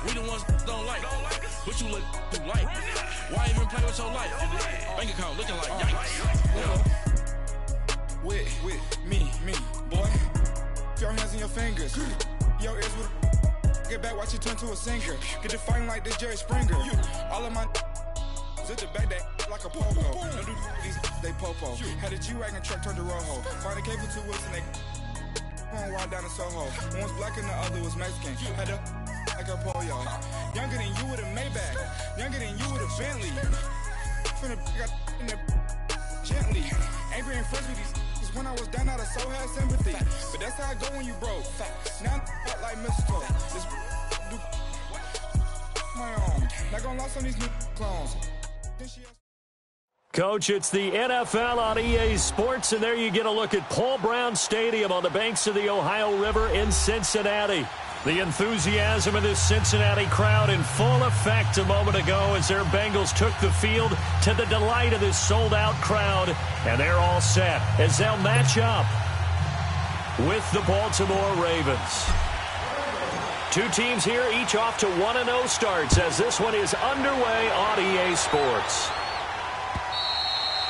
We the ones don't like. What you look do like? Why even play with your life? Bank account looking like yikes. With me, boy. Your hands and your fingers. Your ears with get back, watch you turn to a singer. Get to fighting like this Jerry Springer. All of my zip the back that like a popo. No do these they popo. Had a G-Wagon truck turned to Rojo. Find a cable 2 wheels and they going wild down in Soho. One was black and the other was Mexican. Had a like a polio. Younger than you with a Maybach. Younger than you with a Bentley. Finna got in the gently. Angry and friends with these. When I was down, I so had sympathy. But that's how I go when you broke. Now I'm like mistletoe. This do my own. Not gonna lost on these new clones. Coach, it's the NFL on EA Sports, and there you get a look at Paul Brown Stadium on the banks of the Ohio River in Cincinnati. The enthusiasm of this Cincinnati crowd in full effect a moment ago as their Bengals took the field to the delight of this sold-out crowd. And they're all set as they'll match up with the Baltimore Ravens. Two teams here, each off to 1-0 starts as this one is underway on EA Sports.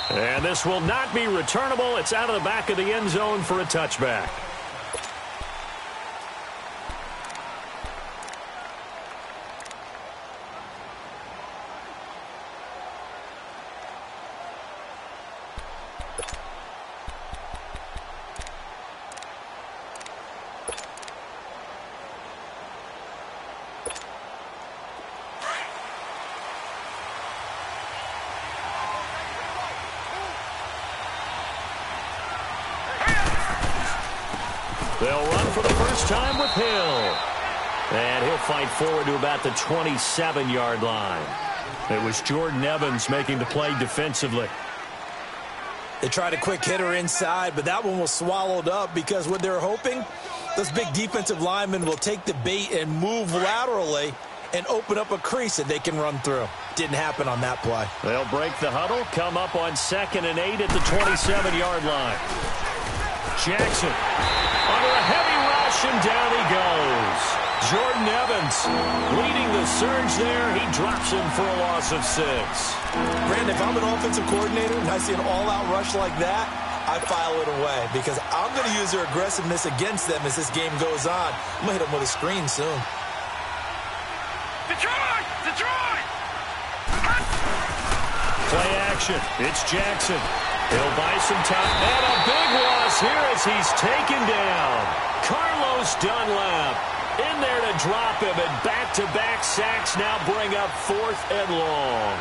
And this will not be returnable. It's out of the back of the end zone for a touchback. They'll run for the first time with Hill. And he'll fight forward to about the 27-yard line. It was Jordan Evans making the play defensively. They tried a quick hitter inside, but that one was swallowed up because what they're hoping, those big defensive linemen will take the bait and move laterally and open up a crease that they can run through. Didn't happen on that play. They'll break the huddle, come up on 2nd and 8 at the 27-yard line. Jackson under a heavy rush, and down he goes. Jordan Evans leading the surge there. He drops him for a loss of 6. Brandon, if I'm an offensive coordinator and I see an all-out rush like that, I file it away because I'm going to use their aggressiveness against them as this game goes on. I'm going to hit them with a screen soon. Detroit! Play action. It's Jackson. He'll buy some time. And a big loss here as he's taken down. Carlos Dunlap in there to drop him, and back-to-back sacks now bring up 4th and long.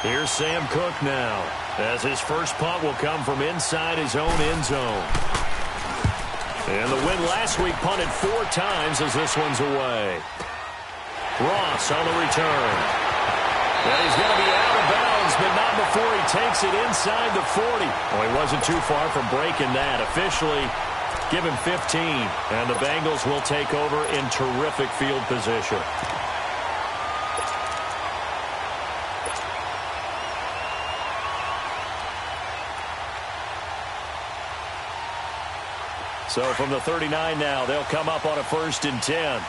Here's Sam Cook now, as his first punt will come from inside his own end zone. And the win last week punted 4 times as this one's away. Ross on the return. And he's going to be out of bounds, but not before he takes it inside the 40. Well, he wasn't too far from breaking that. Officially, give him 15, and the Bengals will take over in terrific field position. So from the 39 now, they'll come up on a 1st and 10.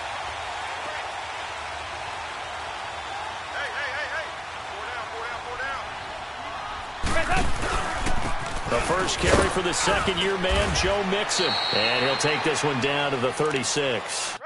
The first carry for the second-year man, Joe Mixon. And he'll take this one down to the 36.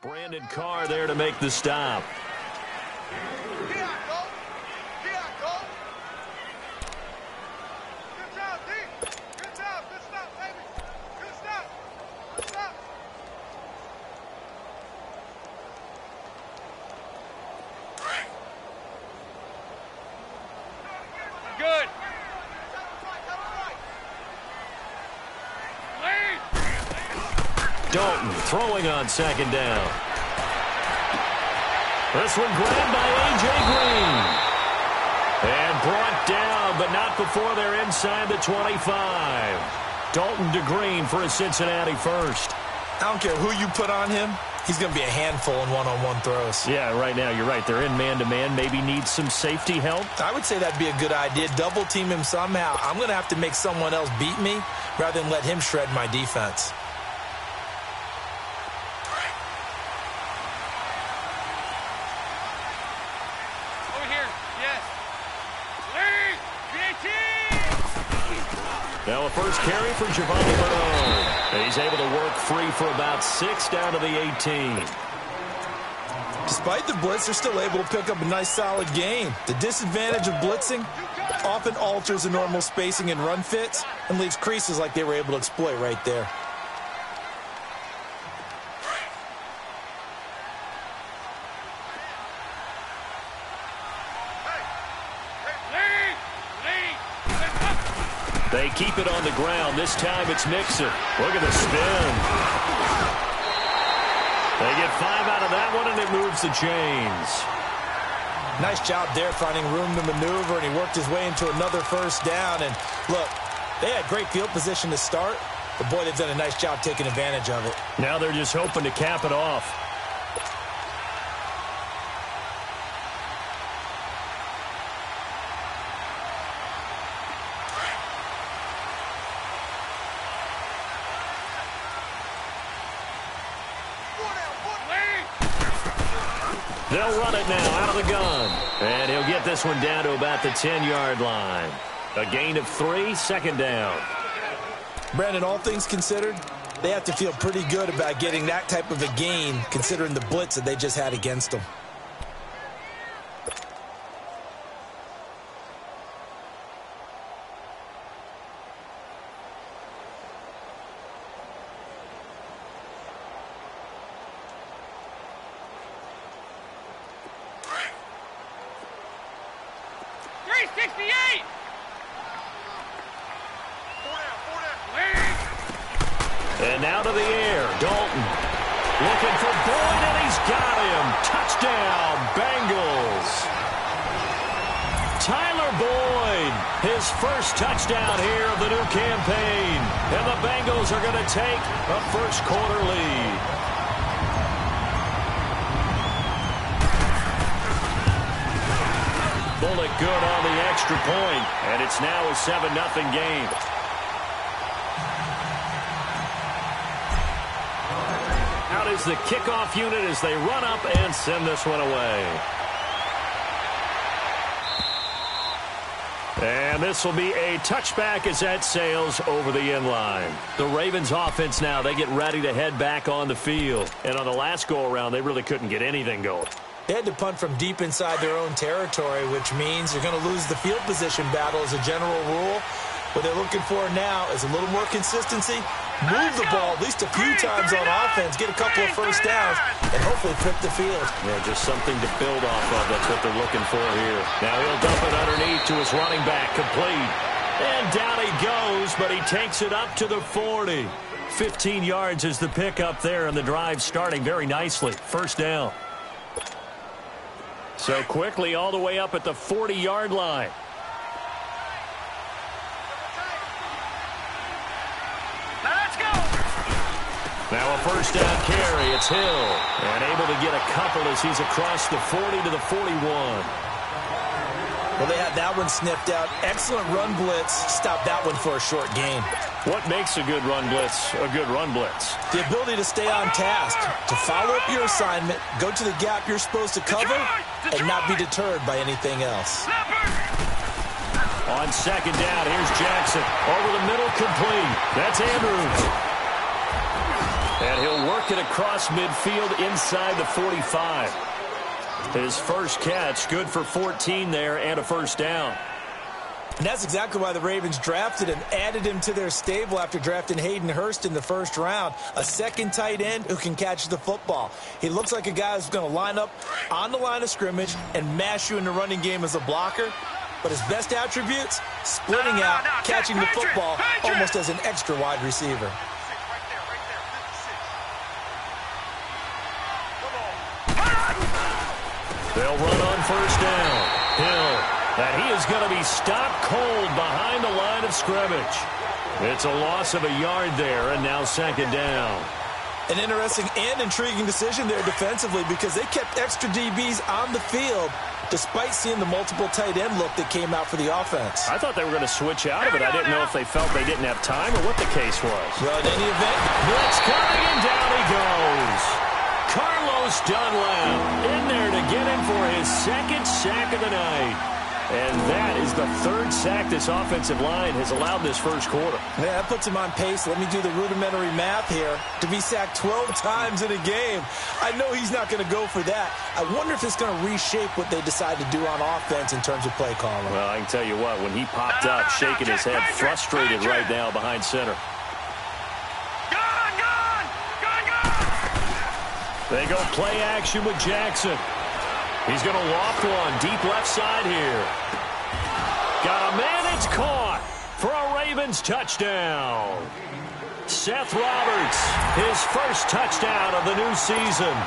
Brandon Carr there to make the stop. Good. Dalton throwing on 2nd down. This one grabbed by A.J. Green. And brought down, but not before they're inside the 25. Dalton to Green for a Cincinnati first. I don't care who you put on him. He's going to be a handful in one-on-one throws. Yeah, right now, you're right. They're in man-to-man. Maybe needs some safety help. I would say that'd be a good idea. Double team him somehow. I'm going to have to make someone else beat me rather than let him shred my defense. Over here, yes. Now a first carry for Giovanni Bernard. He's able to work free for about 6 down to the 18. Despite the blitz, they're still able to pick up a nice solid gain. The disadvantage of blitzing often alters the normal spacing and run fits and leaves creases like they were able to exploit right there. They keep it on the ground. This time it's Mixon. Look at the spin. They get 5 out of that one, and it moves the chains. Nice job there finding room to maneuver, and he worked his way into another first down. And look, they had great field position to start, but boy, they've done a nice job taking advantage of it. Now they're just hoping to cap it off. They'll run it now out of the gun. And he'll get this one down to about the 10-yard line. A gain of 3, second down. Brandon, all things considered, they have to feel pretty good about getting that type of a gain considering the blitz that they just had against them. And now to the air, Dalton. Looking for Boyd, and he's got him. Touchdown, Bengals. Tyler Boyd, his first touchdown here of the new campaign. And the Bengals are going to take a first quarter lead. Bullet good on the extra point, and it's now a 7-0 game. Out is the kickoff unit as they run up and send this one away. And this will be a touchback as that sails over the end line. The Ravens offense now, they get ready to head back on the field. And on the last go-around, they really couldn't get anything going. They had to punt from deep inside their own territory, which means they're going to lose the field position battle as a general rule. What they're looking for now is a little more consistency, move the ball at least a few times on offense, get a couple of first downs, and hopefully flip the field. Yeah, just something to build off of. That's what they're looking for here. Now he'll dump it underneath to his running back, complete. And down he goes, but he takes it up to the 40. 15 yards is the pickup there, and the drive starting very nicely. First down. So quickly all the way up at the 40-yard line. Now a first down carry. It's Hill. And able to get a couple as he's across the 40 to the 41. Well, they had that one sniffed out. Excellent run blitz. Stopped that one for a short gain. What makes a good run blitz a good run blitz? The ability to stay on task, to follow up your assignment, go to the gap you're supposed to cover, and not be deterred by anything else. On second down, here's Jackson. Over the middle, complete. That's Andrews. And he'll work it across midfield inside the 45. His first catch, good for 14 there and a first down. And that's exactly why the Ravens drafted him, added him to their stable after drafting Hayden Hurst in the first round. A second tight end who can catch the football. He looks like a guy who's going to line up on the line of scrimmage and mash you in the running game as a blocker. But his best attributes, splitting out, catching the football almost as an extra wide receiver. They'll run on first down. Hill, and he is going to be stopped cold behind the line of scrimmage. It's a loss of a yard there, and now second down. An interesting and intriguing decision there defensively because they kept extra DBs on the field despite seeing the multiple tight end look that came out for the offense. I thought they were going to switch out of it. I didn't know if they felt they didn't have time or what the case was. Well, in any event, blitz coming, and down he goes. Carlos Dunlap in there to get him for his second sack of the night. And that is the third sack this offensive line has allowed this first quarter. Yeah, that puts him on pace. Let me do the rudimentary math here. To be sacked 12 times in a game, I know he's not going to go for that. I wonder if it's going to reshape what they decide to do on offense in terms of play calling. Well, I can tell you what, when he popped up, shaking his head, frustrated right now behind center. They go play action with Jackson. He's going to loft one deep left side here. Got a man, it's caught for a Ravens touchdown. Seth Roberts, his first touchdown of the new season.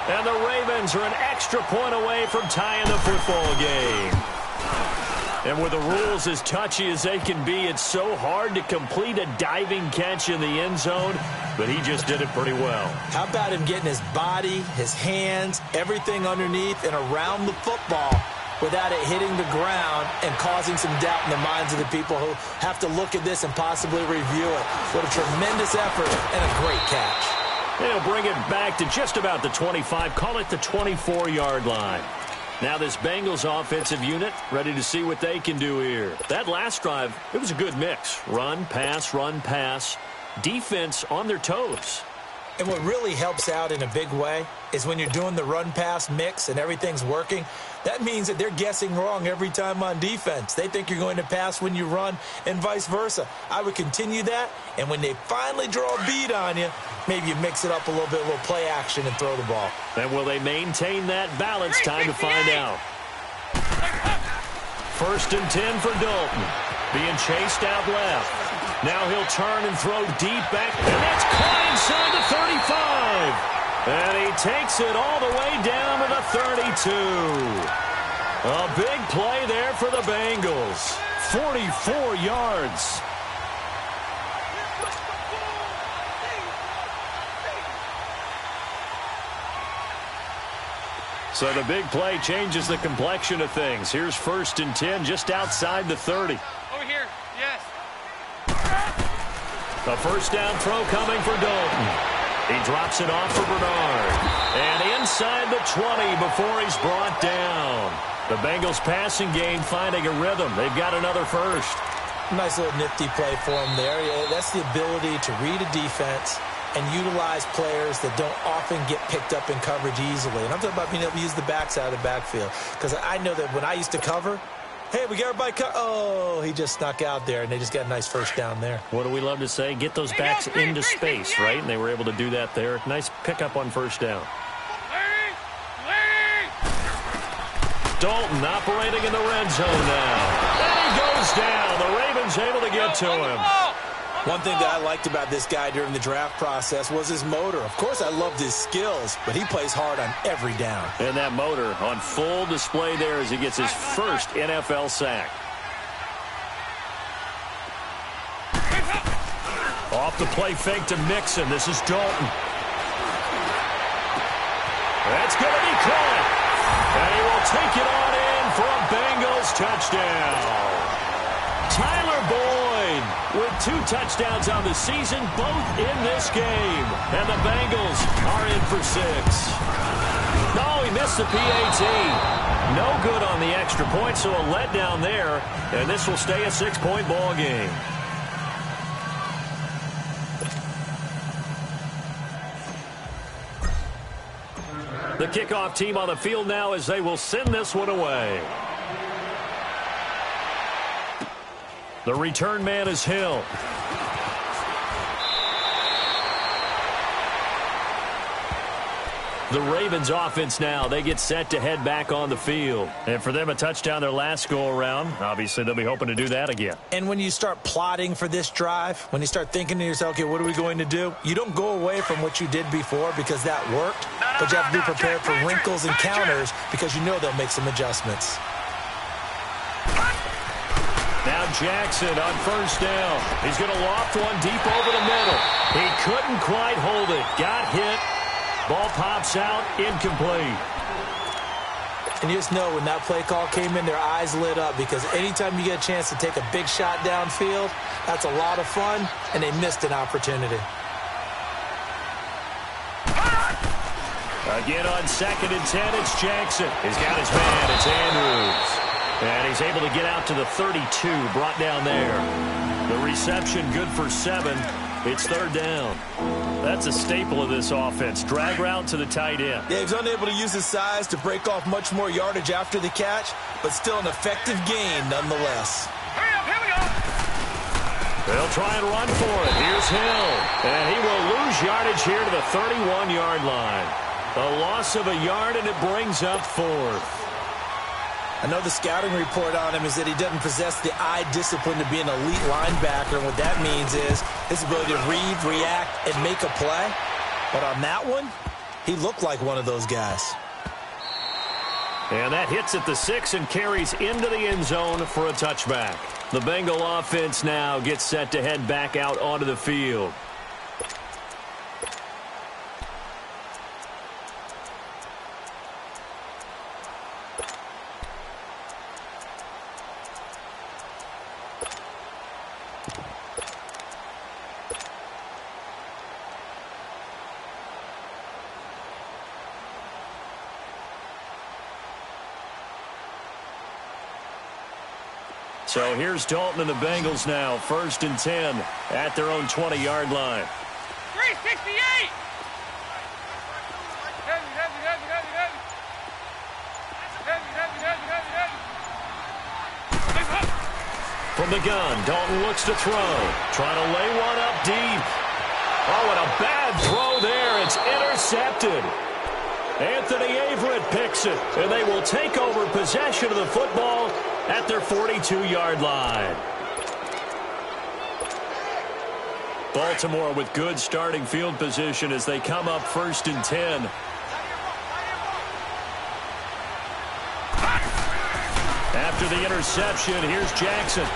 And the Ravens are an extra point away from tying the football game. And with the rules as touchy as they can be, it's so hard to complete a diving catch in the end zone, but he just did it pretty well. How about him getting his body, his hands, everything underneath and around the football without it hitting the ground and causing some doubt in the minds of the people who have to look at this and possibly review it. What a tremendous effort and a great catch. They'll bring it back to just about the 25, call it the 24-yard line. Now this Bengals offensive unit ready to see what they can do here. That last drive, it was a good mix. Run, pass, defense on their toes. And what really helps out in a big way is when you're doing the run-pass mix and everything's working, that means that they're guessing wrong every time on defense. They think you're going to pass when you run and vice versa. I would continue that, and when they finally draw a beat on you, maybe you mix it up a little bit, a little play action and throw the ball. And will they maintain that balance? Time to find out. 1st and 10 for Dalton. Being chased out left. Now he'll turn and throw deep back, and that's caught inside the 35. And he takes it all the way down to the 32. A big play there for the Bengals. 44 yards. So the big play changes the complexion of things. Here's 1st and 10 just outside the 30. Over here, yes. A first down throw coming for Dalton. He drops it off for Bernard. And inside the 20 before he's brought down. The Bengals passing game finding a rhythm. They've got another first. Nice little nifty play for him there. Yeah, that's the ability to read a defense and utilize players that don't often get picked up in coverage easily. And I'm talking about being able to use the backside of the backfield. Because I know that when I used to cover, hey, we got everybody oh, he just snuck out there, and they just got a nice first down there. What do we love to say? Get those backs into space, right? And they were able to do that there. Nice pickup on first down. Dalton operating in the red zone now. And he goes down. The Ravens able to get to him. One thing that I liked about this guy during the draft process was his motor. Of course, I loved his skills, but he plays hard on every down. And that motor on full display there as he gets his first NFL sack. Off the play fake to Mixon. This is Dalton. That's going to be caught. And he will take it on in for a Bengals touchdown. Tyler Boyd with 2 touchdowns on the season, both in this game. And the Bengals are in for 6. No, he missed the PAT. No good on the extra point, so a letdown there. And this will stay a 6-point ball game. The kickoff team on the field now as they will send this one away. The return man is Hill. The Ravens offense now, they get set to head back on the field. And for them, a touchdown their last go-around. Obviously, they'll be hoping to do that again. And when you start plotting for this drive, when you start thinking to yourself, okay, what are we going to do? You don't go away from what you did before because that worked, but you have to be prepared for wrinkles and counters because you know they'll make some adjustments. Now Jackson on first down. He's going to loft one deep over the middle. He couldn't quite hold it. Got hit. Ball pops out, incomplete. And you just know when that play call came in, their eyes lit up, because anytime you get a chance to take a big shot downfield, that's a lot of fun, and they missed an opportunity. Again on 2nd and 10, it's Jackson. He's got his man, it's Andrews. And he's able to get out to the 32, brought down there. The reception good for 7. It's 3rd down. That's a staple of this offense. Drag route to the tight end. Yeah, he's unable to use his size to break off much more yardage after the catch, but still an effective gain nonetheless. Hurry up, here we go. They'll try and run for it. Here's Hill. And he will lose yardage here to the 31-yard line. A loss of a yard, and it brings up 4th. I know the scouting report on him is that he doesn't possess the eye discipline to be an elite linebacker, and what that means is his ability to read, react, and make a play. But on that one, he looked like one of those guys. And that hits at the 6 and carries into the end zone for a touchback. The Bengal offense now gets set to head back out onto the field. So here's Dalton and the Bengals now, 1st and 10 at their own 20-yard line. 368. From the gun, Dalton looks to throw. Trying to lay one up deep. Oh, and a bad throw there. It's intercepted. Anthony Averett picks it, and they will take over possession of the football at their 42-yard line. Baltimore with good starting field position as they come up 1st and 10. After the interception, here's Jackson.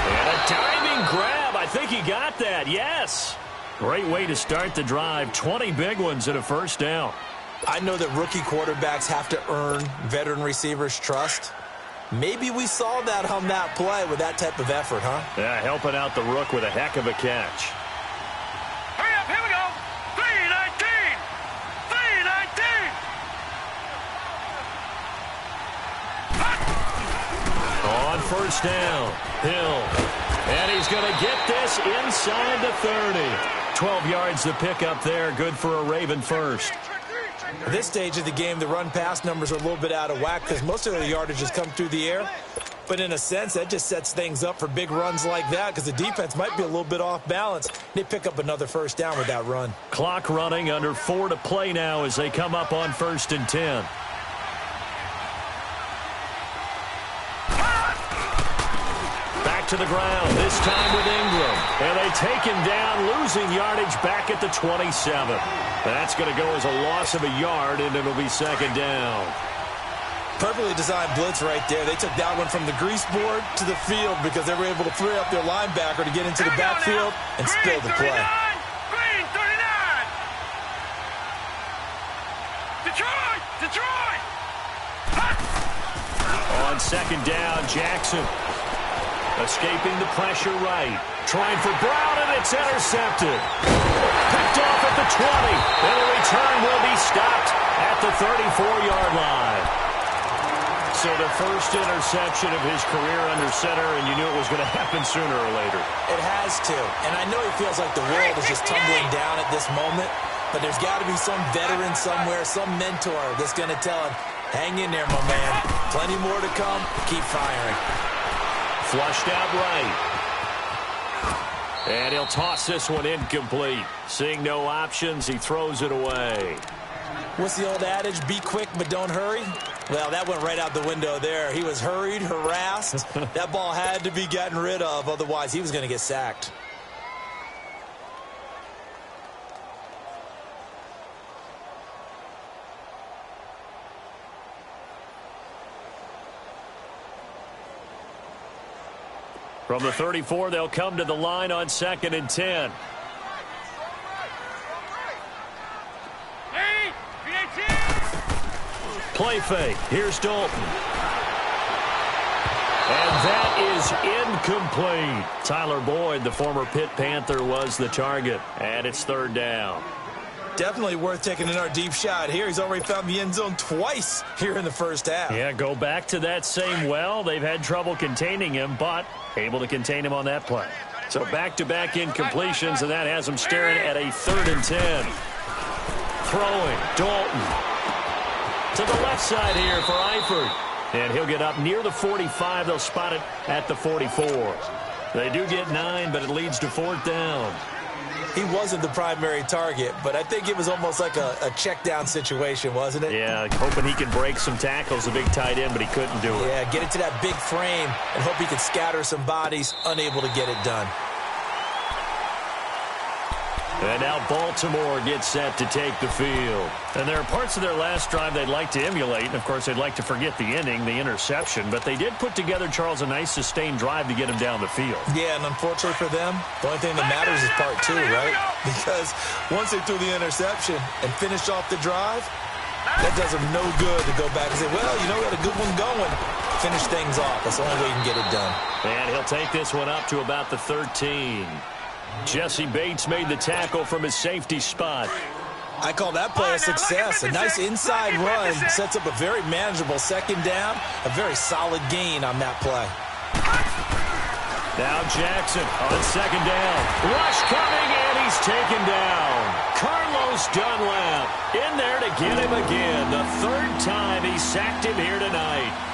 And a diving grab. I think he got that. Yes. Great way to start the drive. 20 big ones and a 1st down. I know that rookie quarterbacks have to earn veteran receivers' trust. Maybe we saw that on that play with that type of effort, huh? Yeah, helping out the rook with a heck of a catch. Hurry up, here we go. 319. 319. On 1st down, Hill. And he's going to get this inside the 30. 12 yards to pick up there. Good for a Raven first. At this stage of the game, the run-pass numbers are a little bit out of whack because most of the yardage has come through the air. But in a sense, that just sets things up for big runs like that because the defense might be a little bit off balance. They pick up another 1st down with that run. Clock running, under 4 to play now as they come up on 1st and 10. To the ground, this time with Ingram. And they take him down, losing yardage back at the 27. That's going to go as a loss of a yard, and it'll be 2nd down. Perfectly designed blitz right there. They took that one from the grease board to the field because they were able to free up their linebacker to get into the backfield and spill the play. Green 39. Detroit! On 2nd down, Jackson. Escaping the pressure right. Trying for Brown, and it's intercepted. Picked off at the 20. And the return will be stopped at the 34-yard line. So the first interception of his career under center, and you knew it was going to happen sooner or later. It has to. And I know he feels like the world is just tumbling down at this moment, but there's got to be some veteran somewhere, some mentor that's going to tell him, hang in there, my man. Plenty more to come. Keep firing. Flushed out right. And he'll toss this one incomplete. Seeing no options, he throws it away. What's the old adage? Be quick, but don't hurry. Well, that went right out the window there. He was hurried, harassed. That ball had to be gotten rid of. Otherwise, he was going to get sacked. From the 34, they'll come to the line on 2nd and 10. Play fake. Here's Dalton. And that is incomplete. Tyler Boyd, the former Pitt Panther, was the target. And it's 3rd down. Definitely worth taking in our deep shot here. He's already found the end zone twice here in the first half. Yeah, go back to that same well. They've had trouble containing him, but able to contain him on that play. So back-to-back incompletions, and that has him staring at a 3rd and 10. Throwing, Dalton. To the left side here for Eifert. And he'll get up near the 45. They'll spot it at the 44. They do get 9, but it leads to 4th down. He wasn't the primary target, but I think it was almost like a check-down situation, wasn't it? Yeah, hoping he could break some tackles, a big tight end, but he couldn't do it. Yeah, get it to that big frame and hope he could scatter some bodies, unable to get it done. And now Baltimore gets set to take the field. And there are parts of their last drive they'd like to emulate. And, of course, they'd like to forget the inning, the interception. But they did put together, Charles, a nice sustained drive to get him down the field. Yeah, and unfortunately for them, the only thing that matters is part 2, right? Because once they threw the interception and finished off the drive, that does them no good to go back and say, well, you know, we had a good one going. Finish things off. That's the only way you can get it done. And he'll take this one up to about the 13. Jesse Bates made the tackle from his safety spot. I call that play a success. A nice inside run sets up a very manageable 2nd down. A very solid gain on that play. Now Jackson on 2nd down. Rush coming, and he's taken down. Carlos Dunlap in there to get him again. The 3rd time he sacked him here tonight.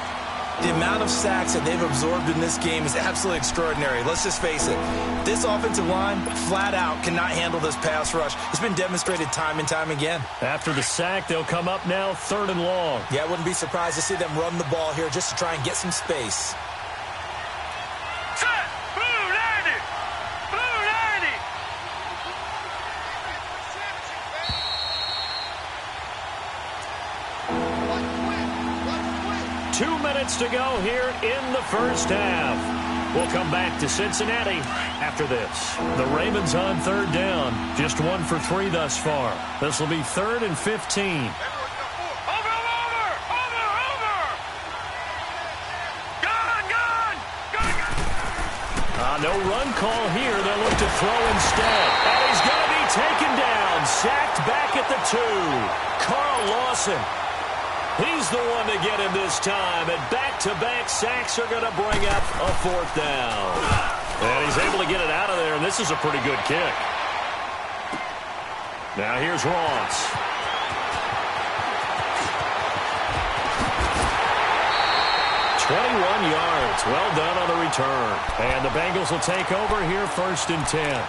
The amount of sacks that they've absorbed in this game is absolutely extraordinary. Let's just face it. This offensive line, flat out, cannot handle this pass rush. It's been demonstrated time and time again. After the sack, they'll come up now 3rd and long. Yeah, I wouldn't be surprised to see them run the ball here just to try and get some space. Set! Blue 90! Blue 90! 2 minutes to go here in the first half. We'll come back to Cincinnati after this. The Ravens on 3rd down. Just 1 for 3 thus far. This will be 3rd and 15. Over! Gone! No run call here. They'll look to throw instead. And he's going to be taken down. Sacked back at the 2. Carl Lawson. He's the one to get him this time. And back-to-back sacks are going to bring up a 4th down. And he's able to get it out of there, and this is a pretty good kick. Now here's Ross. .21 yards. Well done on the return. And the Bengals will take over here 1st and 10.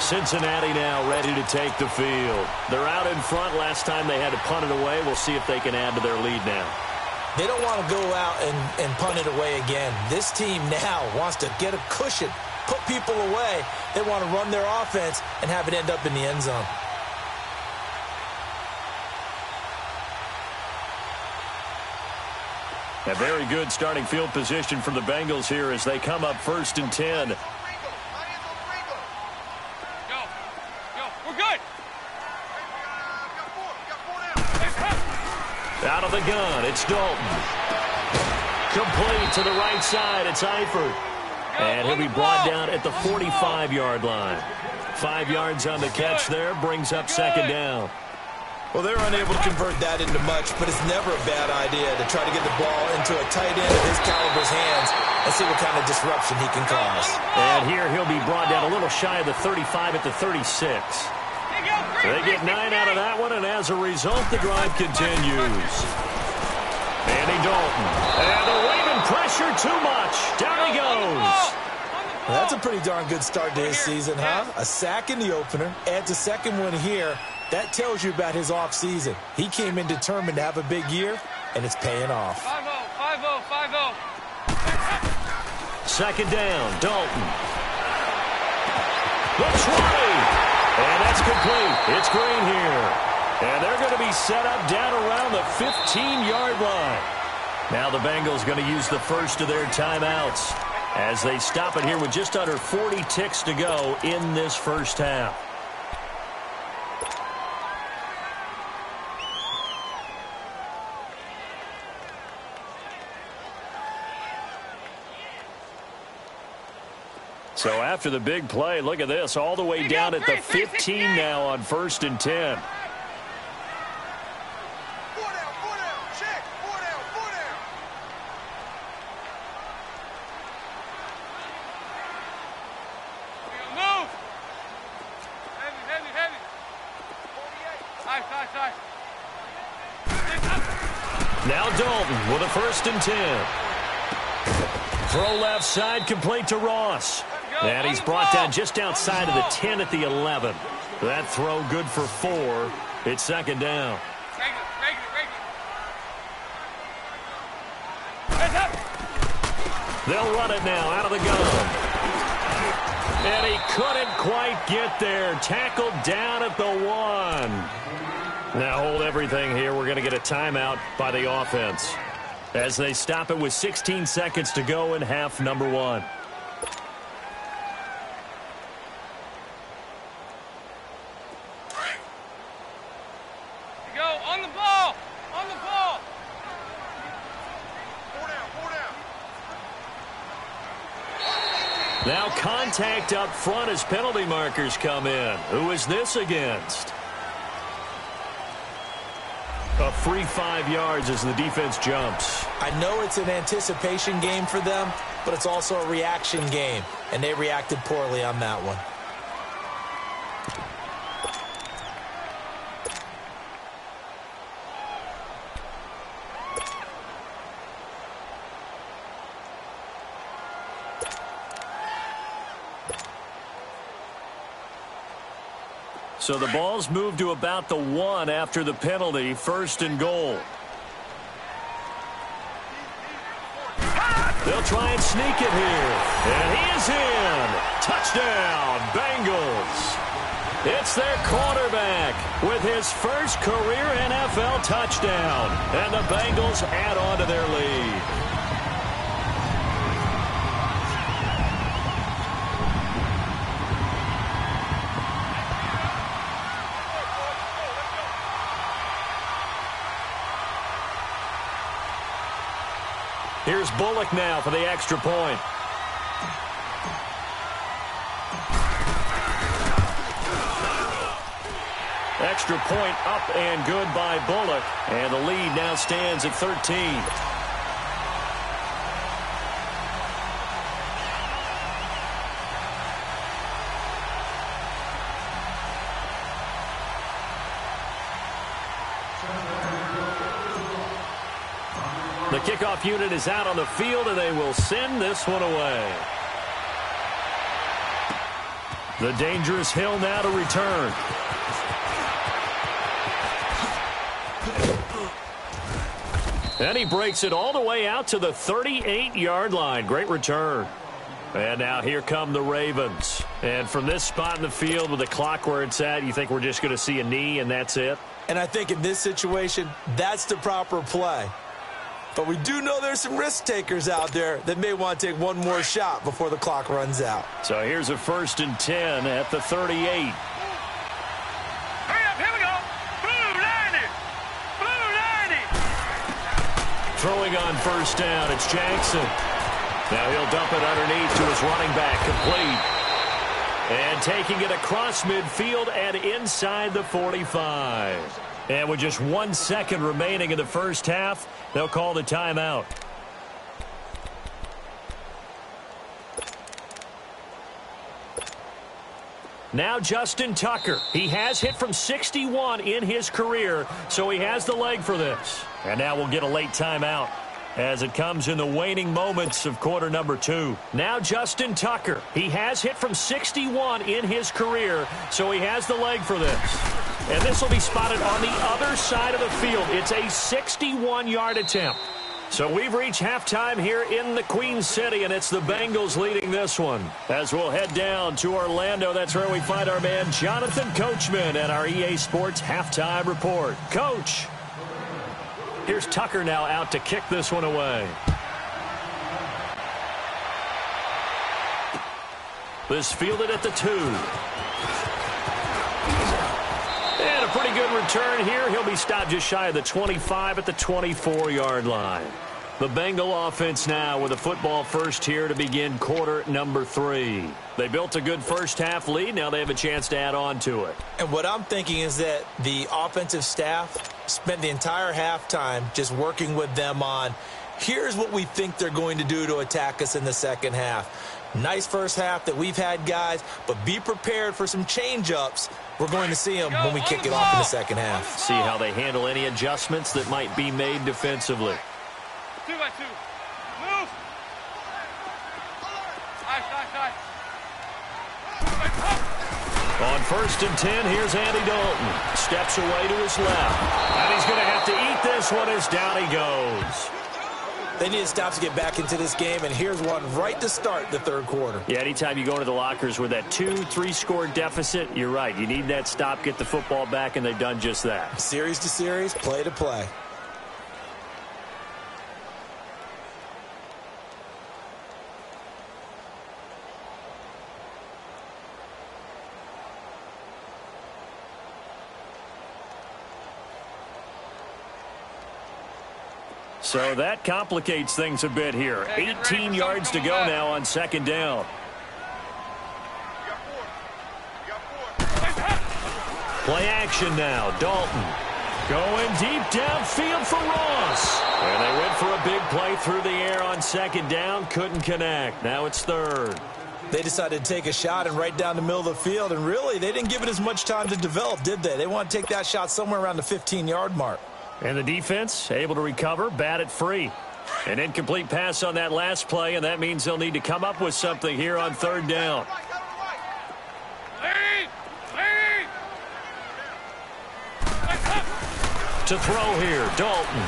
Cincinnati now ready to take the field. They're out in front. Last time they had to punt it away. We'll see if they can add to their lead now. They don't want to go out and punt it away again. This team now wants to get a cushion, put people away. They want to run their offense and have it end up in the end zone. A very good starting field position for the Bengals here as they come up 1st and 10. We're good! Out of the gun, it's Dalton. Complete to the right side, it's Eifert. And he'll be brought down at the 45-yard line. 5 yards on the catch there, brings up 2nd down. Well, they're unable to convert that into much, but it's never a bad idea to try to get the ball into a tight end of his caliber's hands and see what kind of disruption he can cause. And here he'll be brought down a little shy of the 35 at the 36. They get 9 out of that one, and as a result, the drive continues. Andy Dalton. And the Raven pressure too much. Down he goes. Well, that's a pretty darn good start to his season, huh? A sack in the opener, adds a 2nd one here. That tells you about his offseason. He came in determined to have a big year, and it's paying off. 5-0, 5-0. 2nd down, Dalton. The try. And that's complete. It's Green here. And they're going to be set up down around the 15-yard line. Now the Bengals going to use the first of their timeouts. as they stop it here with just under 40 ticks to go in this first half. So after the big play, look at this, all the way down at the 15 now on 1st and 10. Now Dalton with a 1st and 10. Throw left side, complete to Ross. And he's brought down just outside of the 10 at the 11. That throw good for 4. It's 2nd down. They'll run it now out of the gun. And he couldn't quite get there. Tackled down at the 1. Now hold everything here. We're going to get a timeout by the offense as they stop it with 16 seconds to go in half number 1. Now contact up front as penalty markers come in. Who is this against? A free 5 yards as the defense jumps. I know it's an anticipation game for them, but it's also a reaction game, and they reacted poorly on that one. So the ball's moved to about the 1 after the penalty, 1st and goal. They'll try and sneak it here. And he is in. Touchdown, Bengals. It's their quarterback with his first career NFL touchdown. And the Bengals add on to their lead. Here's Bullock now for the extra point. Extra point up and good by Bullock. And the lead now stands at 13. The kickoff unit is out on the field, and they will send this one away. The dangerous Hill now to return. And he breaks it all the way out to the 38-yard line. Great return. And now here come the Ravens. And from this spot in the field with the clock where it's at, you think we're just going to see a knee and that's it? And I think in this situation, that's the proper play. But we do know there's some risk takers out there that may want to take one more shot before the clock runs out. So here's a 1st and 10 at the 38. Hurry up, here we go. Blue 90. Blue 90. Throwing on 1st down, it's Jackson. Now he'll dump it underneath to his running back, complete. And taking it across midfield and inside the 45. And with just 1 second remaining in the first half, they'll call the timeout. Now Justin Tucker. He has hit from 61 in his career, so he has the leg for this. And now we'll get a late timeout as it comes in the waning moments of quarter number 2. Now Justin Tucker. He has hit from 61 in his career, so he has the leg for this. And this will be spotted on the other side of the field. It's a 61-yard attempt. So we've reached halftime here in the Queen City, and it's the Bengals leading this one. As we'll head down to Orlando, that's where we find our man Jonathan Coachman at our EA Sports Halftime Report. Coach, here's Tucker now out to kick this one away. This fielded at the 2. And a pretty good return here. He'll be stopped just shy of the 25 at the 24-yard line. The Bengal offense now with a football first here to begin quarter number 3. They built a good first-half lead. Now they have a chance to add on to it. And what I'm thinking is that the offensive staff spent the entire halftime just working with them on, here's what we think they're going to do to attack us in the second half. Nice first half that we've had, guys, but be prepared for some change-ups. We're going to see them when we kick it off in the second half. See how they handle any adjustments that might be made defensively. 2 by 2. Move. Nice. On 1st and 10, here's Andy Dalton. Steps away to his left. And he's going to have to eat this one as down he goes. They need to stop to get back into this game, and here's one right to start the third quarter. Yeah, anytime you go into the lockers with that 2-3 deficit, you're right. You need that stop, get the football back, and they've done just that. Series to series, play to play. So that complicates things a bit here. 18 yards to go now on second down. Play action now. Dalton going deep downfield for Ross. And they went for a big play through the air on second down. Couldn't connect. Now it's third. They decided to take a shot and right down the middle of the field. And really, they didn't give it as much time to develop, did they? They want to take that shot somewhere around the 15-yard mark. And the defense able to recover, bat it free. An incomplete pass on that last play, and that means they'll need to come up with something here on third down. To throw here, Dalton.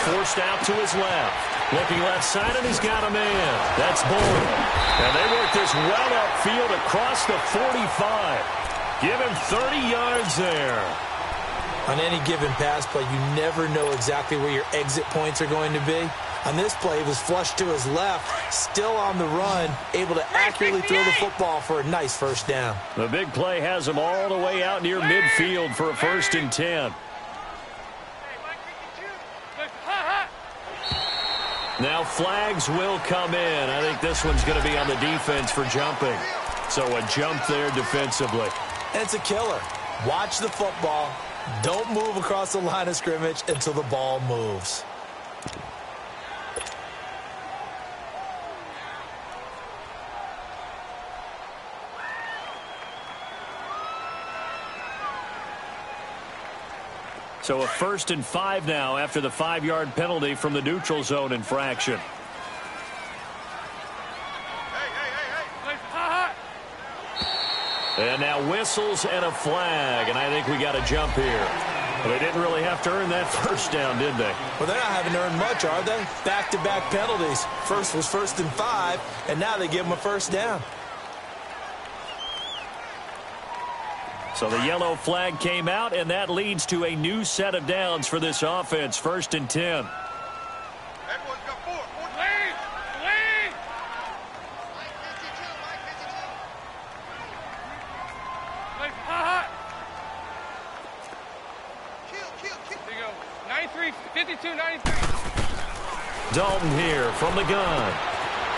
Forced out to his left. Looking left side, and he's got a man. That's Boyd. And they work this well upfield across the 45. Give him 30 yards there. On any given pass play, you never know exactly where your exit points are going to be. On this play, it was flushed to his left, still on the run, able to accurately throw the football for a nice first down. The big play has him all the way out near midfield for a 1st and 10. Now flags will come in. I think this one's going to be on the defense for jumping. So a jump there defensively. And it's a killer. Watch the football. Don't move across the line of scrimmage until the ball moves. So a 1st and 5 now after the 5-yard penalty from the neutral zone infraction. And now whistles and a flag, and I think we got a jump here. Well, they didn't really have to earn that first down, did they? Well, they're not having to earn much, are they? Back-to-back penalties. First was 1st and 5, and now they give them a first down. So the yellow flag came out, and that leads to a new set of downs for this offense. 1st and 10. Dalton here from the gun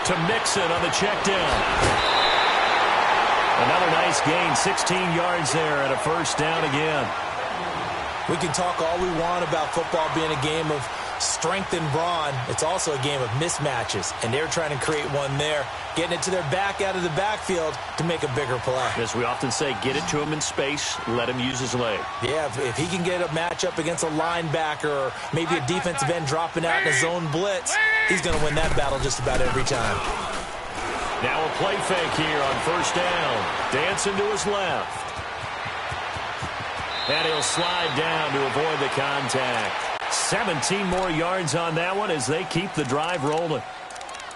to Mixon on the check down. Another nice gain, 16 yards there and a first down again. We can talk all we want about football being a game of strength and brawn. It's also a game of mismatches, and they're trying to create one there, getting it to their back out of the backfield to make a bigger play. As we often say, get it to him in space, let him use his leg. Yeah, if he can get a matchup against a linebacker or maybe a defensive end dropping out in a zone blitz, he's going to win that battle just about every time. Now a play fake here on first down. Dancing to his left. And he'll slide down to avoid the contact. 17 more yards on that one as they keep the drive rolling.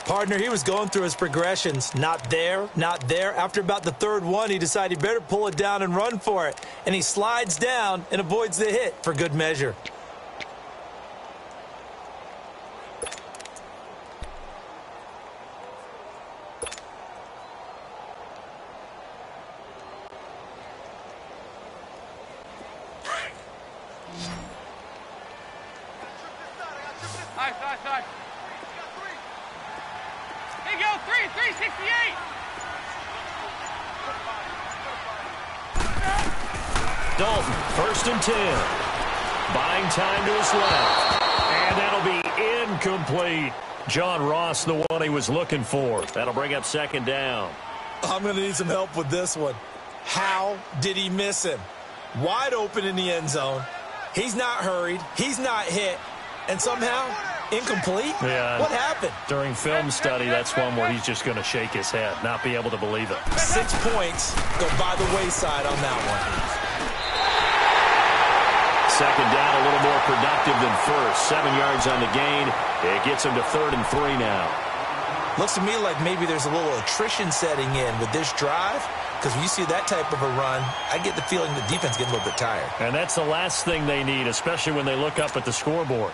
Partner, he was going through his progressions. Not there, not there. After about the third one, he decided he better pull it down and run for it. And he slides down and avoids the hit for good measure. Side. There you go, 368. Dalton, 1st and 10. Buying time to his left. And that'll be incomplete. John Ross, the one he was looking for. That'll bring up 2nd down. I'm going to need some help with this one. How did he miss him? Wide open in the end zone. He's not hurried. He's not hit. And somehow, incomplete? Yeah. What happened? During film study, that's one where he's just going to shake his head, not be able to believe it. 6 points go by the wayside on that one. 2nd down, a little more productive than first. 7 yards on the gain. It gets him to 3rd and 3 now. Looks to me like maybe there's a little attrition setting in with this drive, because when you see that type of a run, I get the feeling the defense gets a little bit tired. And that's the last thing they need, especially when they look up at the scoreboard.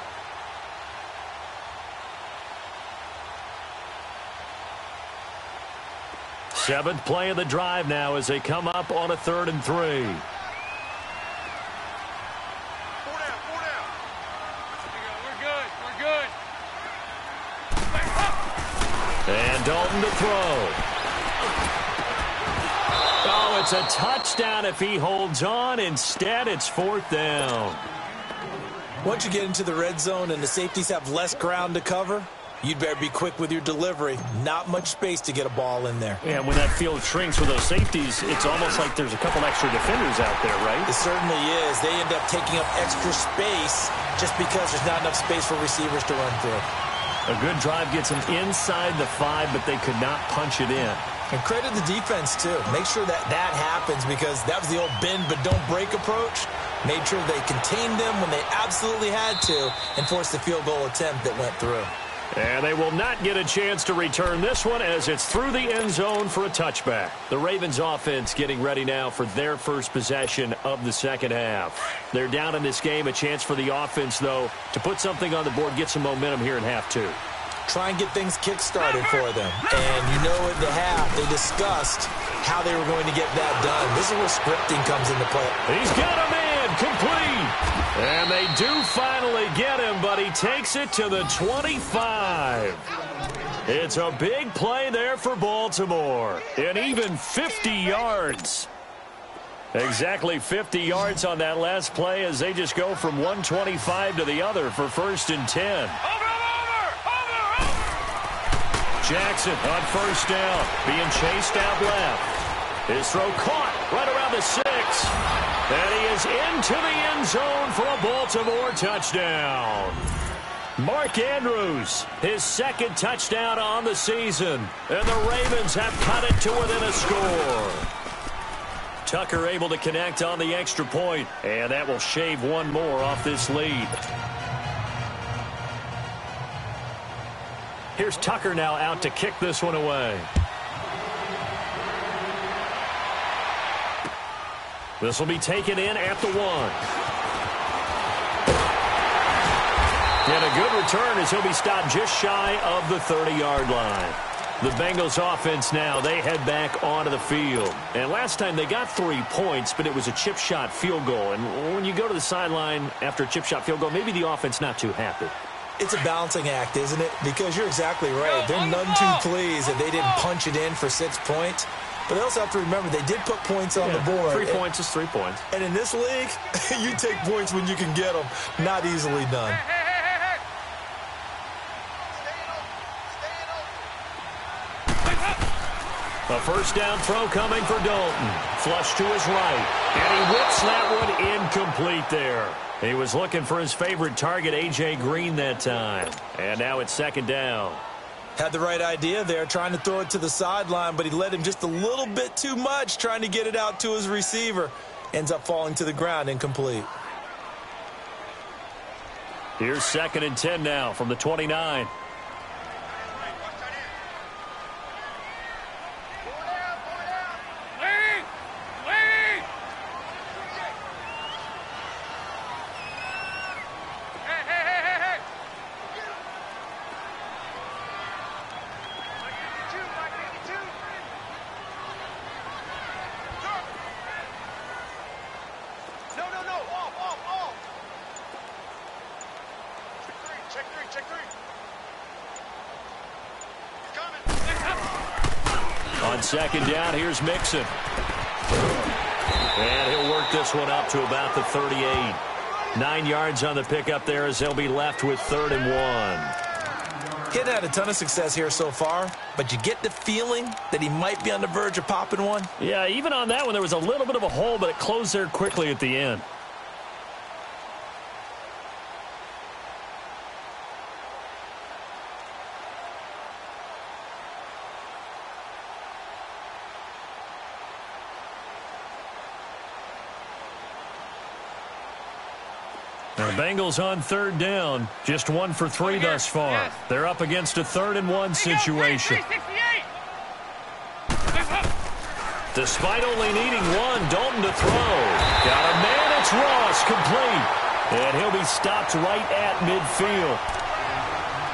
Seventh play of the drive now as they come up on a 3rd and 3. And Dalton to throw. Oh, it's a touchdown if he holds on. Instead, it's 4th down. Once you get into the red zone and the safeties have less ground to cover, you'd better be quick with your delivery. Not much space to get a ball in there. And when that field shrinks with those safeties, it's almost like there's a couple extra defenders out there, right? It certainly is. They end up taking up extra space just because there's not enough space for receivers to run through. A good drive gets them inside the 5, but they could not punch it in. And credit the defense, too. Make sure that happens, because that was the old bend but don't break approach. Made sure they contained them when they absolutely had to and forced the field goal attempt that went through. And they will not get a chance to return this one as it's through the end zone for a touchback. The Ravens offense getting ready now for their first possession of the second half. They're down in this game. A chance for the offense, though, to put something on the board, get some momentum here in half 2. Try and get things kick-started for them. And you know at the half, they discussed how they were going to get that done. This is where scripting comes into play. He's got a man complete. And they do finally get him, but he takes it to the 25. It's a big play there for Baltimore. And even 50 yards. Exactly 50 yards on that last play as they just go from 125 to the other for 1st and 10. Jackson on 1st down, being chased out left. His throw caught right around the 6. And he is into the end zone for a Baltimore touchdown. Mark Andrews, his 2nd touchdown on the season. And the Ravens have cut it to within a score. Tucker able to connect on the extra point, and that will shave one more off this lead. Here's Tucker now out to kick this one away. This will be taken in at the 1. And a good return as he'll be stopped just shy of the 30-yard line. The Bengals offense now, they head back onto the field. And last time they got 3 points, but it was a chip shot field goal. And when you go to the sideline after a chip shot field goal, maybe the offense not too happy. It's a balancing act, isn't it? Because you're exactly right. They're none too pleased that they didn't punch it in for 6 points. But they also have to remember they did put points on the board. 3 points is 3 points. And in this league, you take points when you can get them. Not easily done. A 1st down throw coming for Dalton. Flush to his right. And he whips that one incomplete there. He was looking for his favorite target, A.J. Green, that time. And now it's 2nd down. Had the right idea there, trying to throw it to the sideline, but he led him just a little bit too much, trying to get it out to his receiver. Ends up falling to the ground, incomplete. Here's 2nd and 10 now from the 29. Check three. On second down, here's Mixon. And he'll work this one up to about the 38. 9 yards on the pickup there as they'll be left with 3rd and 1. He hadn't had a ton of success here so far, but you get the feeling that he might be on the verge of popping one. Yeah, even on that one, there was a little bit of a hole, but it closed there quickly at the end. The Bengals on 3rd down, just 1 for 3 thus far. Yes. They're up against a 3rd and 1 situation. Despite only needing 1, Dalton to throw. Got a man, it's Ross, complete. And he'll be stopped right at midfield.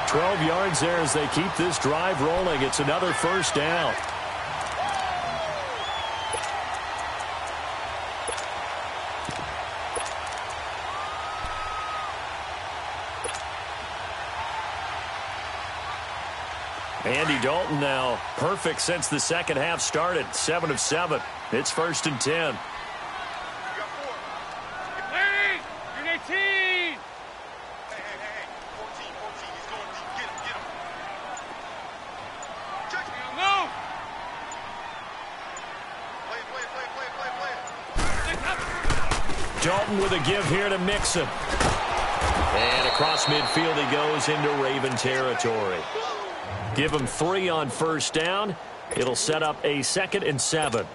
12 yards there as they keep this drive rolling. It's another 1st down. Andy Dalton now perfect since the second half started. 7 of 7. It's 1st and 10. Hey, you're 18. Hey, 14, he's going deep. Get him. Check him. No. Play it. Dalton with a give here to Mixon. And across midfield he goes into Raven territory. Give him 3 on 1st down. It'll set up a 2nd and 7.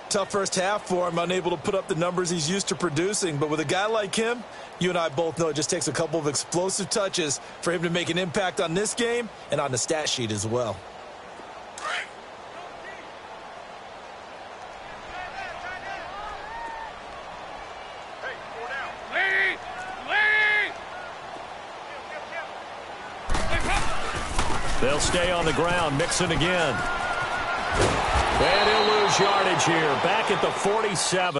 Tough first half for him, unable to put up the numbers he's used to producing. But with a guy like him, you and I both know it just takes a couple of explosive touches for him to make an impact on this game and on the stat sheet as well. Hey, 4 down. Lady. They'll stay on the ground. Mixon again. And he'll lose yardage here. Back at the 47.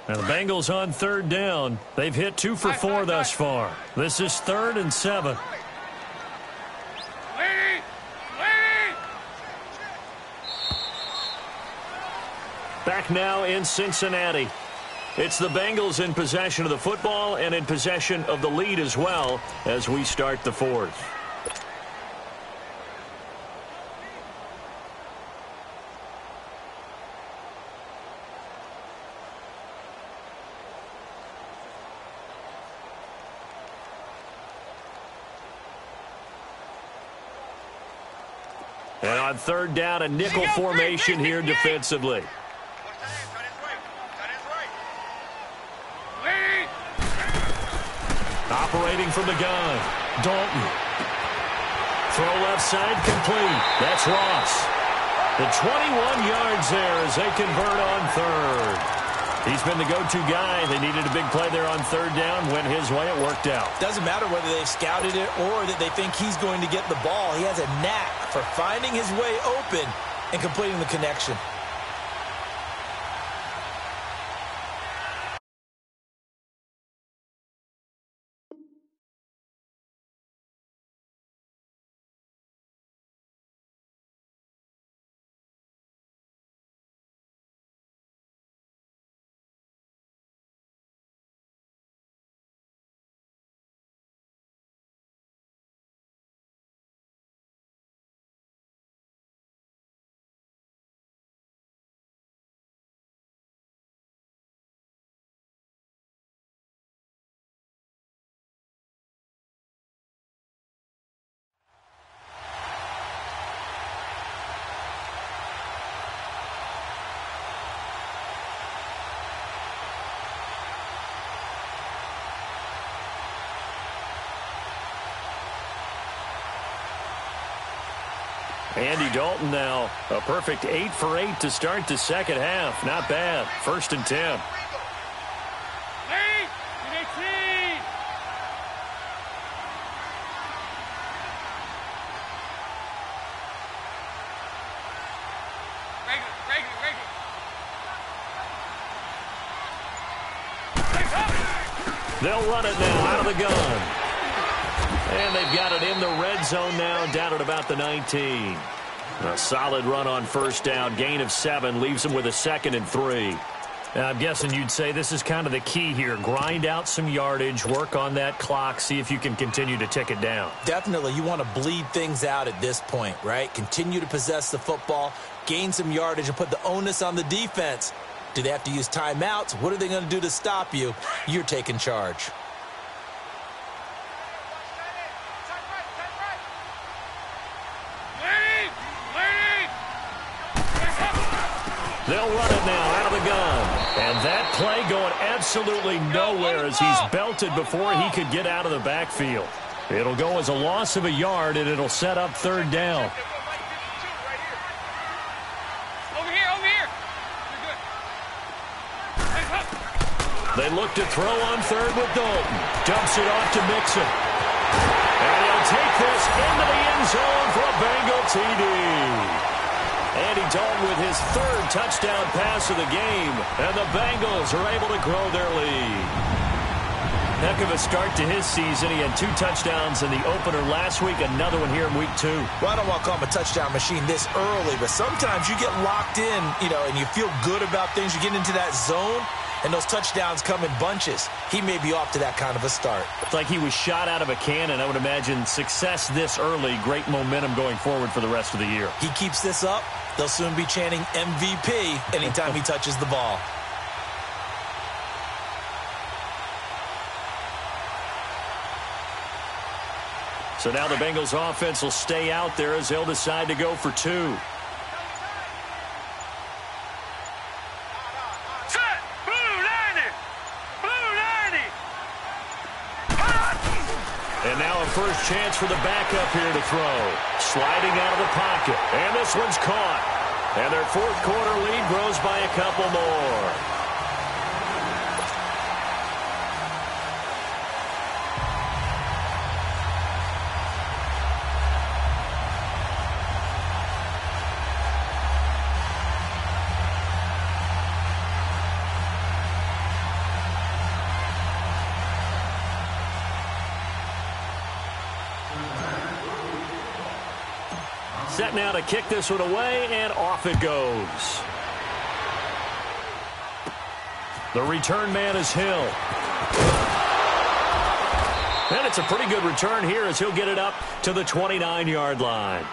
Now the Bengals on 3rd down. They've hit 2 for 4 thus far. This is 3rd and 7. Lady. Back now in Cincinnati. It's the Bengals in possession of the football and in possession of the lead as well as we start the 4th. And on 3rd down, a nickel formation here defensively. Operating from the gun, Dalton. Throw left side, complete. That's Ross. The 21 yards there as they convert on 3rd. He's been the go-to guy. They needed a big play there on 3rd down. Went his way. It worked out. Doesn't matter whether they've scouted it or that they think he's going to get the ball. He has a knack for finding his way open and completing the connection. Andy Dalton now, a perfect 8 for 8 to start the second half. Not bad. 1st and 10. They'll run it now out of the gun. And they've got it in the red zone now, down at about the 19. A solid run on 1st down. Gain of 7 leaves them with a 2nd and 3. Now, I'm guessing you'd say this is kind of the key here. Grind out some yardage, work on that clock, see if you can continue to tick it down. Definitely. You want to bleed things out at this point, right? Continue to possess the football, gain some yardage, and put the onus on the defense. Do they have to use timeouts? What are they going to do to stop you? You're taking charge. They'll run it now out of the gun. And that play going absolutely nowhere as he's belted before he could get out of the backfield. It'll go as a loss of a yard, and it'll set up 3rd down. Over here. They look to throw on 3rd with Dalton. Dumps it off to Mixon. And he'll take this into the end zone for a Bengal TD. Andy Dalton with his 3rd touchdown pass of the game. And the Bengals are able to grow their lead. Heck of a start to his season. He had 2 touchdowns in the opener last week, another one here in week 2. Well, I don't want to call him a touchdown machine this early, but sometimes you get locked in, and you feel good about things. You get into that zone, and those touchdowns come in bunches. He may be off to that kind of a start. It's like he was shot out of a cannon. I would imagine success this early, great momentum going forward for the rest of the year. He keeps this up, they'll soon be chanting MVP anytime he touches the ball. So now the Bengals offense will stay out there as they'll decide to go for 2. Set! Blue 90! Blue 90! And now a first chance for the backup here to throw. Sliding out of the pocket. And this one's caught. And their 4th quarter lead grows by a couple more. Set now to kick this one away, and off it goes. The return man is Hill. And it's a pretty good return here as he'll get it up to the 29-yard line.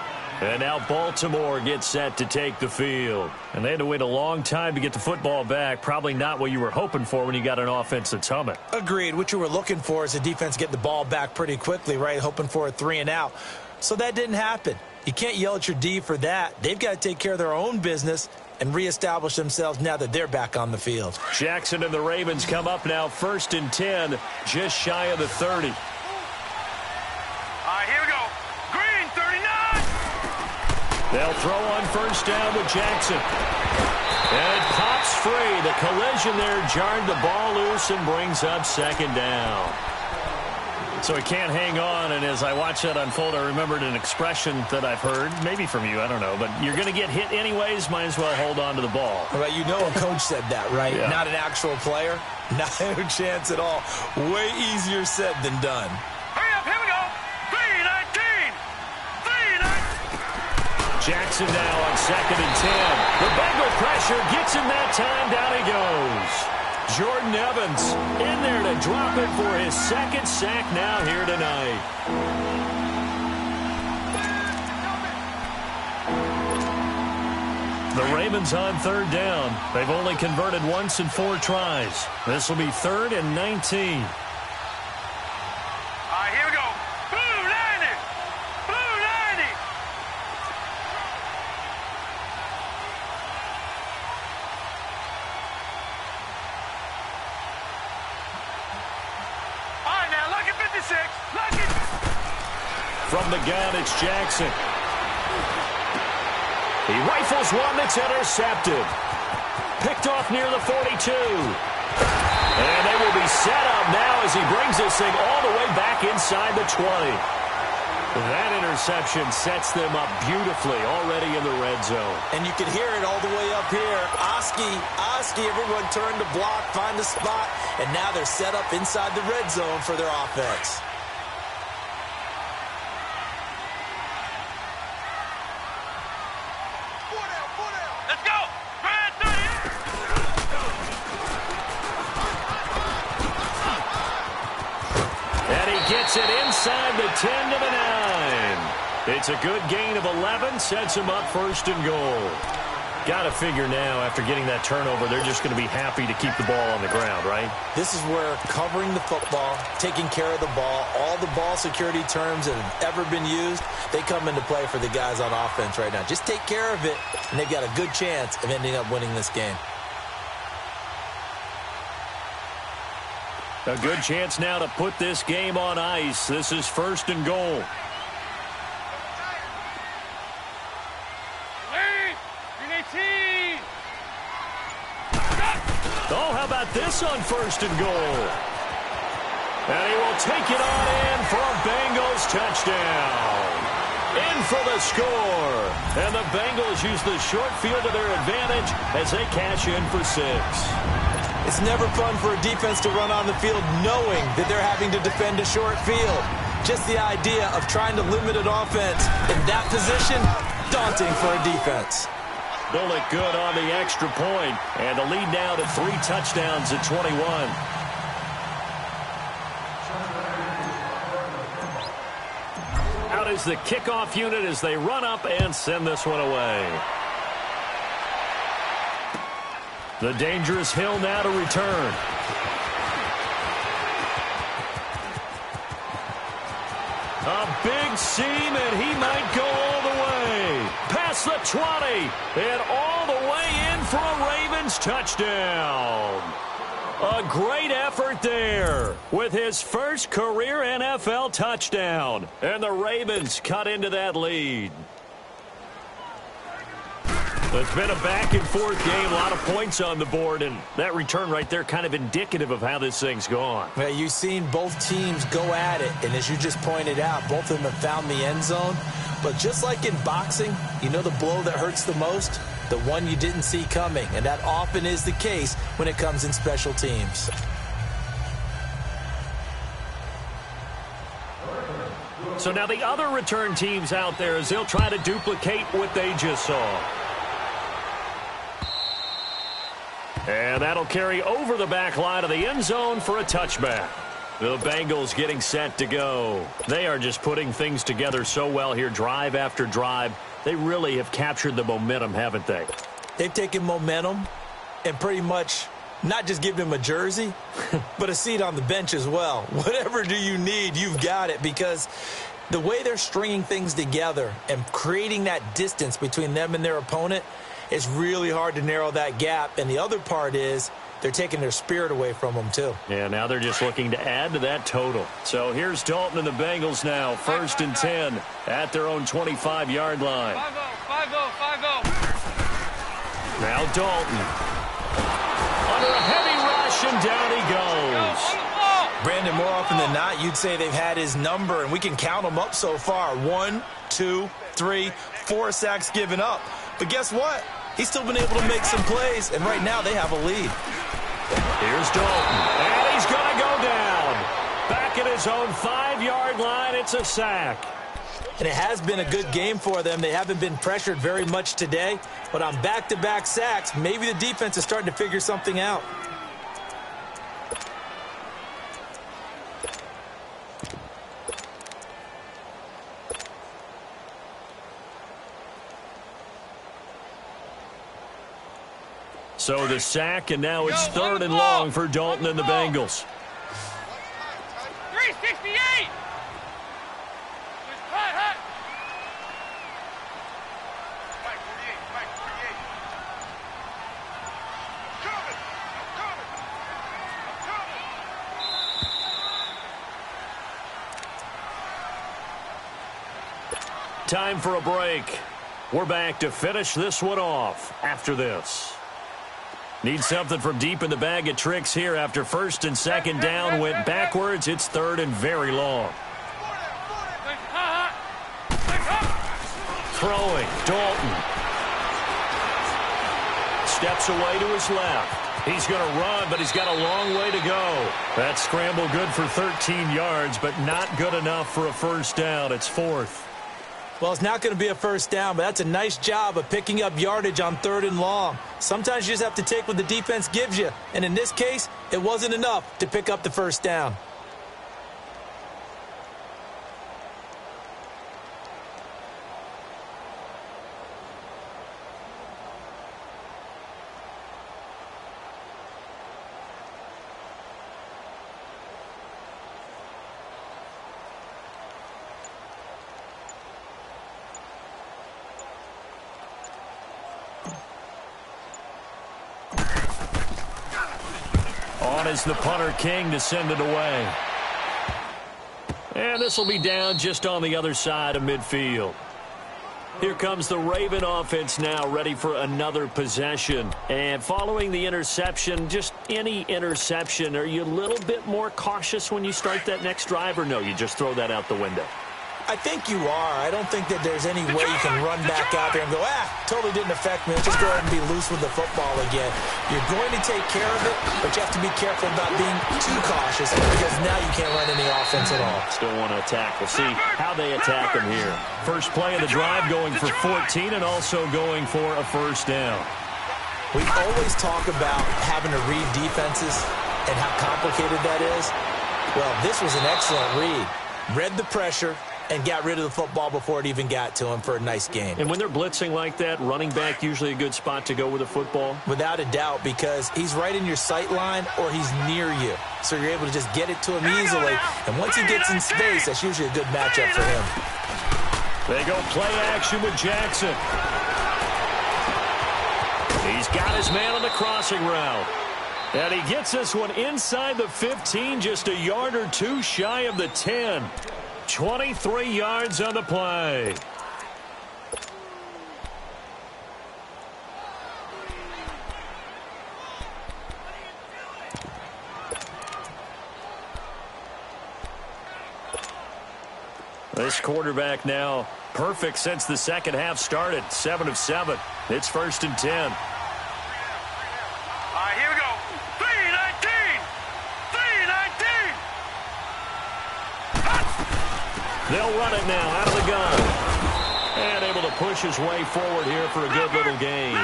And now Baltimore gets set to take the field. And they had to wait a long time to get the football back. Probably not what you were hoping for when you got an offense that's humming. Agreed. What you were looking for is a defense getting the ball back pretty quickly, right? Hoping for a 3-and-out. So that didn't happen. You can't yell at your D for that. They've got to take care of their own business and reestablish themselves now that they're back on the field. Jackson and the Ravens come up now 1st and 10, just shy of the 30. All right, here we go. Green, 39! They'll throw on 1st down with Jackson. And it pops free. The collision there jarred the ball loose and brings up 2nd down. So he can't hang on, and as I watch that unfold, I remembered an expression that I've heard, maybe from you, I don't know, but you're going to get hit anyways, might as well hold on to the ball. Right, a coach said that, right? Yeah. Not an actual player. Not a chance at all. Way easier said than done. Hurry up, here we go. 3-19. Jackson now on 2nd and 10. The Bengal pressure gets him that time. Down he goes. Jordan Evans in there to drop it for his 2nd sack now here tonight. The Ravens on 3rd down. They've only converted once in 4 tries. This will be 3rd and 19. All right, here we go. Blue 90! Blue 90! All right, now, lucky 56. Lucky. From the gun, it's Jackson. He rifles one that's intercepted. Picked off near the 42. And they will be set up now as he brings this thing all the way back inside the 20. That interception sets them up beautifully already in the red zone. And you can hear it all the way up here. Oski, everyone turned to block, find a spot, and now they're set up inside the red zone for their offense. Let's go. Grand 30. And he gets it inside the 10 to the 9. It's a good gain of 11, sets him up first and goal. Got to figure now, after getting that turnover, they're just going to be happy to keep the ball on the ground, right? This is where covering the football, taking care of the ball, all the ball security terms that have ever been used, they come into play for the guys on offense right now. Just take care of it, and they've got a good chance of ending up winning this game. A good chance now to put this game on ice. This is first and goal. Oh, how about this on first and goal? And he will take it on in for a Bengals touchdown. In for the score. And the Bengals use the short field to their advantage as they cash in for 6. It's never fun for a defense to run on the field knowing that they're having to defend a short field. Just the idea of trying to limit an offense in that position, daunting for a defense. Bullock good on the extra point, and the lead now to 3 touchdowns at 21. Out is the kickoff unit as they run up and send this one away. The dangerous Hill now to return. A big seam, and he might go all the way. Past the 20, and all the way in for a Ravens touchdown. A great effort there with his first career NFL touchdown. And the Ravens cut into that lead. It's been a back-and-forth game, a lot of points on the board, and that return right there kind of indicative of how this thing's gone. Well, you've seen both teams go at it, and as you just pointed out, both of them have found the end zone. But just like in boxing, you know the blow that hurts the most? The one you didn't see coming, and that often is the case when it comes in special teams. So now the other return teams out there as they'll try to duplicate what they just saw. And that'll carry over the back line of the end zone for a touchback. The Bengals getting set to go. They are just putting things together so well here, drive after drive. They really have captured the momentum, haven't they? They've taken momentum and pretty much not just given him a jersey, but a seat on the bench as well. Whatever do you need, you've got it, because the way they're stringing things together and creating that distance between them and their opponent, it's really hard to narrow that gap. And the other part is they're taking their spirit away from them, too. Yeah, now they're just looking to add to that total. So here's Dalton and the Bengals now, 1st and 10 at their own 25-yard line. 5-0. Now Dalton. Under a heavy rush, and down he goes. Brandon, more often than not, you'd say they've had his number, and we can count them up so far. 1, 2, 3, 4 sacks given up. But guess what? He's still been able to make some plays, and right now they have a lead. Here's Dalton, and he's going to go down. Back at his own 5-yard line, it's a sack. And it has been a good game for them. They haven't been pressured very much today, but on back-to-back sacks, maybe the defense is starting to figure something out. So the sack, and now it's 3rd and long for Dalton and the Bengals. 368. Time for a break. We're back to finish this one off after this. Need something from deep in the bag of tricks here after first and second down went backwards. It's third and very long. Throwing, Dalton. Steps away to his left. He's going to run, but he's got a long way to go. That scramble good for 13 yards, but not good enough for a first down. It's fourth. Well, it's not going to be a first down, but that's a nice job of picking up yardage on third and long. Sometimes you just have to take what the defense gives you, and in this case, it wasn't enough to pick up the first down. On is the punter King to send it away. And this will be down just on the other side of midfield. Here comes the Raven offense now, ready for another possession. And following the interception, just any interception, are you a little bit more cautious when you start that next drive, or no, you just throw that out the window? I think you are. I don't think that there's any way you can run back out there and go, totally didn't affect me. Let's just go ahead and be loose with the football again. You're going to take care of it, but you have to be careful about being too cautious because now you can't run any offense at all. Still want to attack. We'll see how they attack him here. First play of the drive going for 14 and also going for a first down. We always talk about having to read defenses and how complicated that is. Well, this was an excellent read. Read the pressure and got rid of the football before it even got to him for a nice game. And when they're blitzing like that, running back usually a good spot to go with the football? Without a doubt, because he's right in your sight line or he's near you. So you're able to just get it to him easily. And once he gets in space, that's usually a good matchup for him. They go play action with Jackson. He's got his man on the crossing route. And he gets this one inside the 15, just a yard or two shy of the 10. 23 yards on the play. This quarterback now perfect since the second half started. 7 of 7. It's first and 10. All right, here we go. 3-19. 3-19. They'll run it now out of the gun. And able to push his way forward here for a good little gain.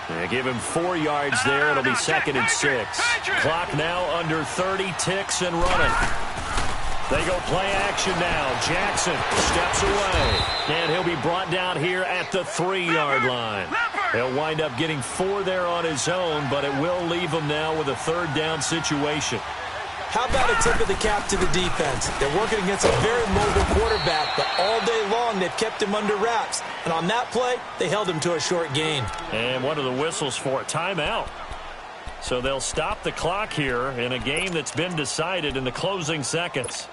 They give him 4 yards there. It'll be second and 6. Clock now under 30, ticks and running. They go play action now. Jackson steps away. And he'll be brought down here at the 3-yard line. He'll wind up getting 4 there on his own, but it will leave him now with a third down situation. How about a tip of the cap to the defense? They're working against a very mobile quarterback, but all day long they've kept him under wraps. And on that play, they held him to a short gain. And what are the whistles for? Timeout. So they'll stop the clock here in a game that's been decided in the closing seconds.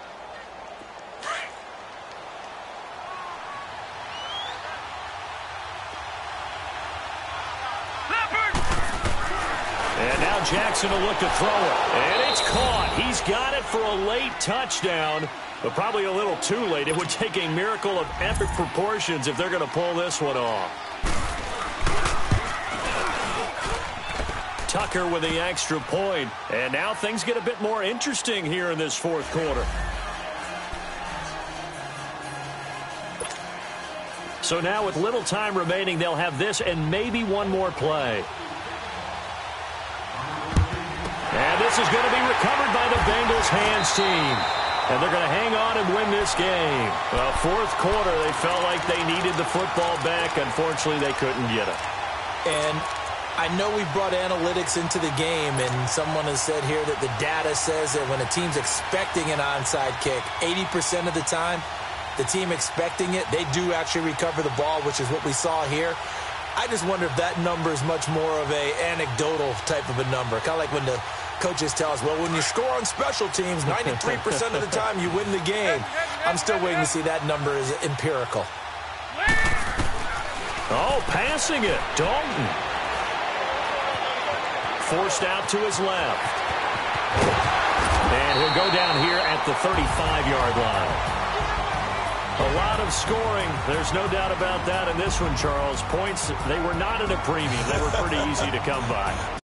And now Jackson will look to throw it. And it's caught. He's got it for a late touchdown, but probably a little too late. It would take a miracle of epic proportions if they're going to pull this one off. Tucker with the extra point. And now things get a bit more interesting here in this fourth quarter. So now with little time remaining, they'll have this and maybe one more play. And this is going to be recovered by the Bengals hands team. And they're going to hang on and win this game. Well, fourth quarter, they felt like they needed the football back. Unfortunately, they couldn't get it. And I know we brought analytics into the game, and someone has said here that the data says that when a team's expecting an onside kick, 80% of the time, the team expecting it, they do actually recover the ball, which is what we saw here. I just wonder if that number is much more of a anecdotal type of a number. Kind of like when the coaches tell us, well, when you score on special teams, 93% of the time you win the game. I'm still waiting to see that number is empirical. Oh, passing it. Dalton. Forced out to his left. And he'll go down here at the 35-yard line. A lot of scoring. There's no doubt about that in this one, Charles. Points, they were not at a premium. They were pretty easy to come by.